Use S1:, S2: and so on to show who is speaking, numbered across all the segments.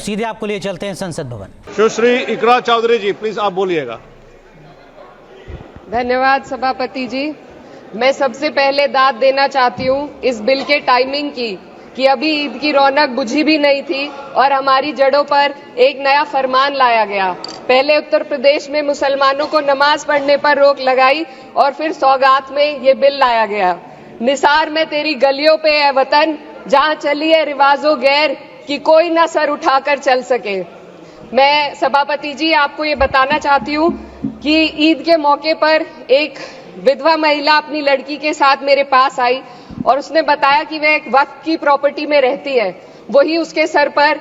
S1: सीधे आपको लिए चलते हैं संसद भवन।
S2: सुश्री इकरा चौधरी जी, प्लीज आप बोलिएगा।
S3: धन्यवाद सभापति जी। मैं सबसे पहले दाद देना चाहती हूँ इस बिल के टाइमिंग की कि अभी ईद की रौनक बुझी भी नहीं थी और हमारी जड़ों पर एक नया फरमान लाया गया। पहले उत्तर प्रदेश में मुसलमानों को नमाज पढ़ने पर रोक लगाई और फिर सौगात में ये बिल लाया गया। निसार में तेरी गलियों पे है वतन, जहाँ चली है रिवाजो गैर कि कोई ना सर उठाकर चल सके। मैं सभापति जी आपको ये बताना चाहती हूँ कि ईद के मौके पर एक विधवा महिला अपनी लड़की के साथ मेरे पास आई और उसने बताया कि वह एक वक्फ की प्रॉपर्टी में रहती है, वही उसके सर पर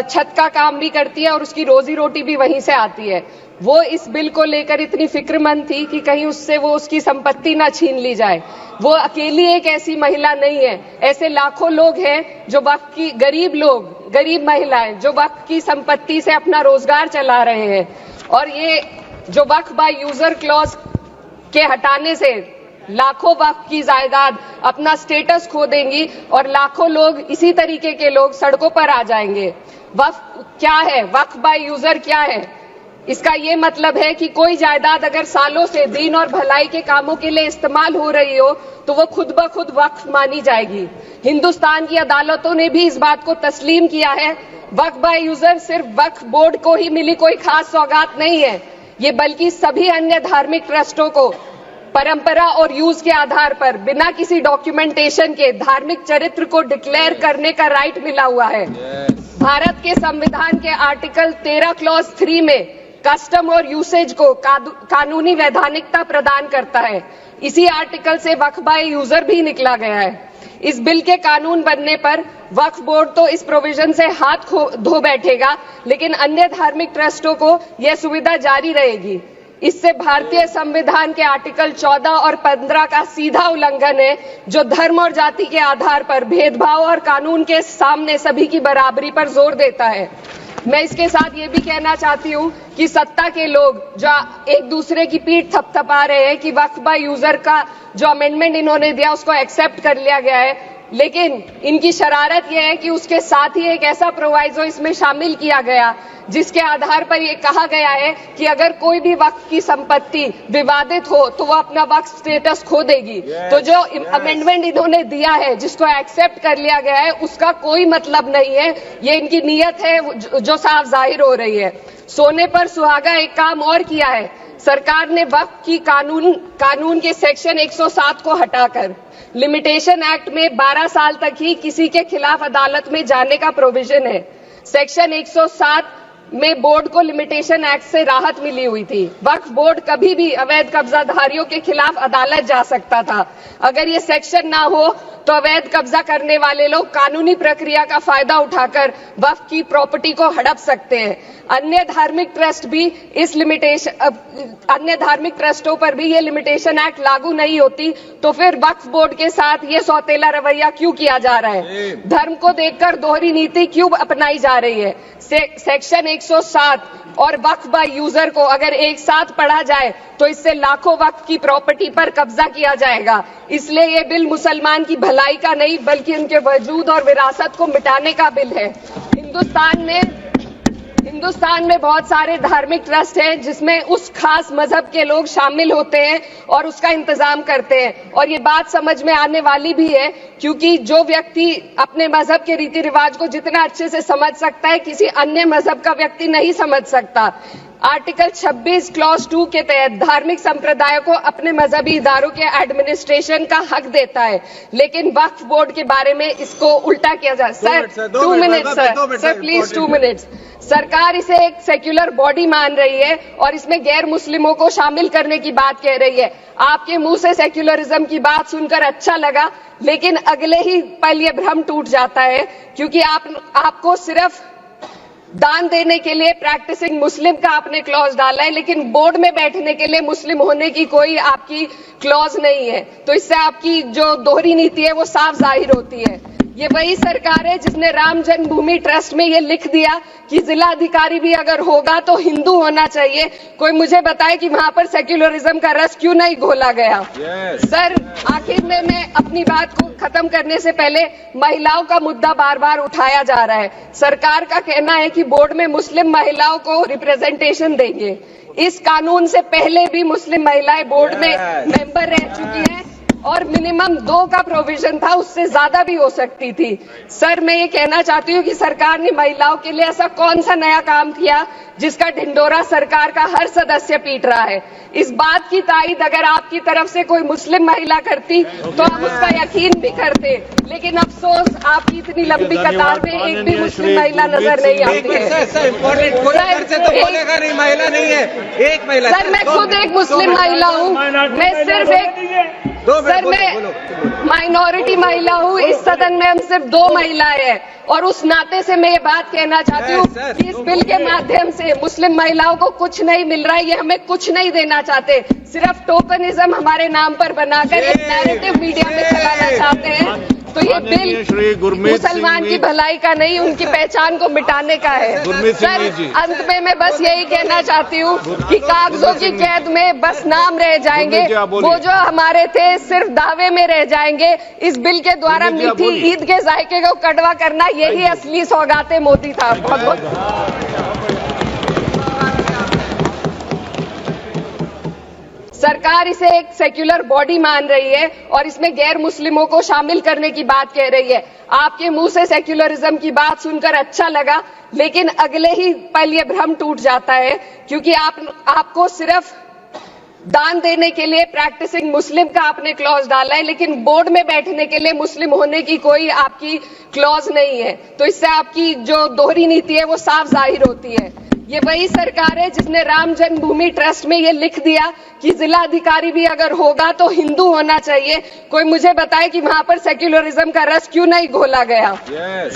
S3: छत का काम भी करती है और उसकी रोजी रोटी भी वहीं से आती है। वो इस बिल को लेकर इतनी फिक्रमंद थी कि कहीं उससे वो उसकी संपत्ति ना छीन ली जाए। वो अकेली एक ऐसी महिला नहीं है, ऐसे लाखों लोग हैं जो वक्फ की गरीब महिलाएं जो वक्फ की संपत्ति से अपना रोजगार चला रहे हैं। और ये जो वक्फ बाय यूजर क्लॉज के हटाने से लाखों वक्फ की जायदाद अपना स्टेटस खो देंगी और लाखों लोग इसी तरीके के लोग सड़कों पर आ जाएंगे। वक्फ क्या है? वक्फ बाय यूजर क्या है? इसका ये मतलब है कि कोई जायदाद अगर सालों से दीन और भलाई के कामों के लिए इस्तेमाल हो रही हो तो वो खुद ब खुद वक्फ मानी जाएगी। हिंदुस्तान की अदालतों ने भी इस बात को तस्लीम किया है। वक्फ बाय यूजर सिर्फ वक्फ बोर्ड को ही मिली कोई खास सौगात नहीं है, ये बल्कि सभी अन्य धार्मिक ट्रस्टों को परंपरा और यूज के आधार पर बिना किसी डॉक्यूमेंटेशन के धार्मिक चरित्र को डिक्लेयर करने का राइट मिला हुआ है। भारत के संविधान के आर्टिकल 13 क्लॉज 3 में कस्टम और यूसेज को कानूनी वैधानिकता प्रदान करता है। इसी आर्टिकल से वक्फ बाय यूजर भी निकला गया है। इस बिल के कानून बनने पर वक्फ बोर्ड तो इस प्रोविजन से हाथ धो बैठेगा, लेकिन अन्य धार्मिक ट्रस्टों को यह सुविधा जारी रहेगी। इससे भारतीय संविधान के आर्टिकल 14 और 15 का सीधा उल्लंघन है, जो धर्म और जाति के आधार पर भेदभाव और कानून के सामने सभी की बराबरी पर जोर देता है। मैं इसके साथ ये भी कहना चाहती हूँ कि सत्ता के लोग जो एक दूसरे की पीठ थपथपा रहे हैं कि वक्फ बाय यूजर का जो अमेंडमेंट इन्होंने दिया उसको एक्सेप्ट कर लिया गया है, लेकिन इनकी शरारत यह है कि उसके साथ ही एक ऐसा प्रोवाइजो इसमें शामिल किया गया जिसके आधार पर यह कहा गया है कि अगर कोई भी वक्फ की संपत्ति विवादित हो तो वो अपना वक्फ स्टेटस खो देगी। तो जो अमेंडमेंट इन्होंने दिया है, जिसको एक्सेप्ट कर लिया गया है, उसका कोई मतलब नहीं है। ये इनकी नीयत है जो साफ जाहिर हो रही है। सोने पर सुहागा एक काम और किया है। सरकार ने वक्फ की कानून के सेक्शन 107 को हटाकर लिमिटेशन एक्ट में 12 साल तक ही किसी के खिलाफ अदालत में जाने का प्रोविजन है। सेक्शन 107 में बोर्ड को लिमिटेशन एक्ट से राहत मिली हुई थी। वक्फ बोर्ड कभी भी अवैध कब्जाधारियों के खिलाफ अदालत जा सकता था। अगर ये सेक्शन ना हो तो अवैध कब्जा करने वाले लोग कानूनी प्रक्रिया का फायदा उठाकर वक्फ की प्रॉपर्टी को हड़प सकते हैं। अन्य धार्मिक ट्रस्टों पर भी ये लिमिटेशन एक्ट लागू नहीं होती, तो फिर वक्फ बोर्ड के साथ ये सौतेला रवैया क्यों किया जा रहा है? धर्म को देखकर दोहरी नीति क्यों अपनाई जा रही है? सेक्शन 107 और वक्फ बाय यूजर को अगर एक साथ पढ़ा जाए तो इससे लाखों वक्फ की प्रॉपर्टी पर कब्जा किया जाएगा। इसलिए ये बिल मुसलमान की भलाई का नहीं बल्कि उनके वजूद और विरासत को मिटाने का बिल है। हिंदुस्तान में बहुत सारे धार्मिक ट्रस्ट हैं जिसमें उस खास मजहब के लोग शामिल होते हैं और उसका इंतजाम करते हैं। और ये बात समझ में आने वाली भी है, क्योंकि जो व्यक्ति अपने मजहब के रीति रिवाज को जितना अच्छे से समझ सकता है, किसी अन्य मजहब का व्यक्ति नहीं समझ सकता। आर्टिकल 26 क्लॉज 2 के तहत धार्मिक संप्रदायों को अपने मजहबी इदारों के एडमिनिस्ट्रेशन का हक देता है, लेकिन वक्फ बोर्ड के बारे में इसको उल्टा किया जा। Sir 2 minute sir please 2 minutes. सरकार इसे एक सेक्युलर बॉडी मान रही है और इसमें गैर मुस्लिमों को शामिल करने की बात कह रही है। आपके मुंह से सेक्युलरिज्म की बात सुनकर अच्छा लगा, लेकिन अगले ही पल ये भ्रम टूट जाता है, क्योंकि आपको सिर्फ दान देने के लिए प्रैक्टिसिंग मुस्लिम का आपने क्लॉज डाला है, लेकिन बोर्ड में बैठने के लिए मुस्लिम होने की कोई आपकी क्लॉज नहीं है। तो इससे आपकी जो दोहरी नीति है वो साफ जाहिर होती है। ये वही सरकार है जिसने राम जन्मभूमि ट्रस्ट में ये लिख दिया कि जिला अधिकारी भी अगर होगा तो हिंदू होना चाहिए। कोई मुझे बताए कि वहां पर सेक्युलरिज्म का रस क्यों नहीं घोला गया। सर, आखिर में मैं अपनी बात को खत्म करने से पहले महिलाओं का मुद्दा बार बार उठाया जा रहा है। सरकार का कहना है कि बोर्ड में मुस्लिम महिलाओं को रिप्रेजेंटेशन देंगे। इस कानून से पहले भी मुस्लिम महिलाएं बोर्ड में मेंबर रह चुकी हैं और मिनिमम 2 का प्रोविजन था, उससे ज्यादा भी हो सकती थी। सर, मैं ये कहना चाहती हूँ कि सरकार ने महिलाओं के लिए ऐसा कौन सा नया काम किया जिसका ढिंडोरा सरकार का हर सदस्य पीट रहा है। इस बात की तायीद अगर आपकी तरफ से कोई मुस्लिम महिला करती तो हम उसका यकीन भी करते, लेकिन अफसोस आपकी इतनी लंबी कतार में एक भी मुस्लिम महिला नजर नहीं आती है। सर, मैं खुद एक मुस्लिम महिला हूँ। मैं सिर्फ एक सर, मैं माइनॉरिटी महिला हूँ। इस सदन में हम सिर्फ 2 महिलाएं हैं और उस नाते से मैं ये बात कहना चाहती हूँ कि इस बिल के माध्यम से मुस्लिम महिलाओं को कुछ नहीं मिल रहा है। ये हमें कुछ नहीं देना चाहते, सिर्फ टोकनिज्म हमारे नाम पर बनाकर एक नैरेटिव मीडिया में चलाना चाहते हैं। तो ये बिल मुसलमान की भलाई का नहीं, उनकी पहचान को मिटाने का है। सर, अंत में मैं बस यही कहना चाहती हूँ कि कागजों की कैद में बस नाम रह जाएंगे, वो जो हमारे थे सिर्फ दावे में रह जाएंगे। इस बिल के द्वारा मीठी ईद के जायके को कड़वा करना, यही असली सौगाते मोदी था। बहुत बहुत सरकार इसे एक सेक्युलर बॉडी मान रही है और इसमें गैर मुस्लिमों को शामिल करने की बात कह रही है। आपके मुंह से सेक्युलरिज्म की बात सुनकर अच्छा लगा, लेकिन अगले ही पल ये भ्रम टूट जाता है, क्योंकि आपको सिर्फ दान देने के लिए प्रैक्टिसिंग मुस्लिम का आपने क्लॉज डाला है, लेकिन बोर्ड में बैठने के लिए मुस्लिम होने की कोई आपकी क्लॉज नहीं है। तो इससे आपकी जो दोहरी नीति है वो साफ जाहिर होती है। ये वही सरकार है जिसने राम जन्मभूमि ट्रस्ट में ये लिख दिया कि जिला अधिकारी भी अगर होगा तो हिंदू होना चाहिए। कोई मुझे बताए कि वहां पर सेक्युलरिज्म का रस क्यों नहीं घोला गया।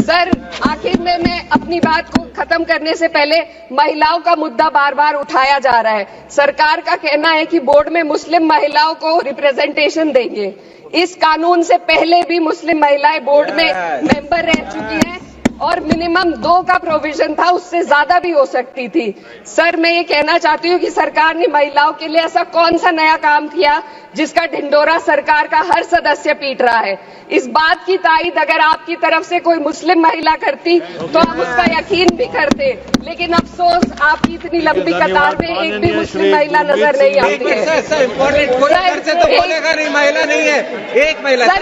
S3: सर, आखिर में मैं अपनी बात को खत्म करने से पहले महिलाओं का मुद्दा बार बार उठाया जा रहा है। सरकार का कहना है कि बोर्ड में मुस्लिम महिलाओं को रिप्रेजेंटेशन देंगे। इस कानून से पहले भी मुस्लिम महिलाएं बोर्ड में मेंबर रह चुकी हैं और मिनिमम 2 का प्रोविजन था, उससे ज्यादा भी हो सकती थी। सर, मैं ये कहना चाहती हूँ कि सरकार ने महिलाओं के लिए ऐसा कौन सा नया काम किया जिसका ढिंडोरा सरकार का हर सदस्य पीट रहा है। इस बात की तायीद अगर आपकी तरफ से कोई मुस्लिम महिला करती तो हम उसका यकीन भी करते, लेकिन अफसोस आपकी इतनी लंबी कतार में एक भी मुस्लिम महिला नजर नहीं आती है। सर,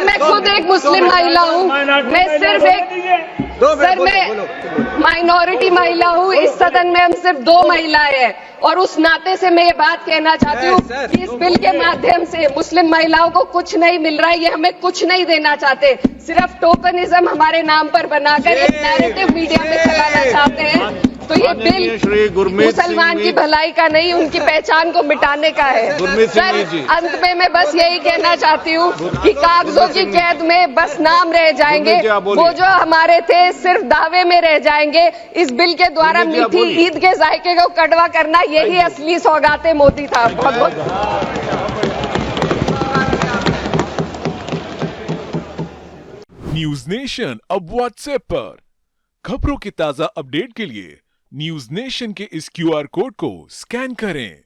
S3: मैं खुद एक मुस्लिम महिला हूँ। मैं सिर्फ एक सर, मैं माइनॉरिटी महिला हूँ। इस सदन में हम सिर्फ 2 महिलाएं हैं और उस नाते से मैं ये बात कहना चाहती हूँ कि इस बिल के माध्यम से मुस्लिम महिलाओं को कुछ नहीं मिल रहा है। ये हमें कुछ नहीं देना चाहते, सिर्फ टोकनिज्म हमारे नाम पर बनाकर एक नैरेटिव मीडिया में चलाना चाहते हैं। तो ये बिल मुसलमान की भलाई का नहीं, उनकी पहचान को मिटाने का है। सर, अंत में मैं बस यही कहना चाहती हूँ कि कागजों की कैद में बस नाम रह जाएंगे, वो जो हमारे थे सिर्फ दावे में रह जाएंगे। इस बिल के द्वारा मीठी ईद के जायके को कड़वा करना, यही असली सौगाते मोदी था। बहुत बहुत
S4: न्यूज नेशन अब व्हाट्सएप पर खबरों की ताजा अपडेट के लिए न्यूज नेशन के इस QR कोड को स्कैन करें।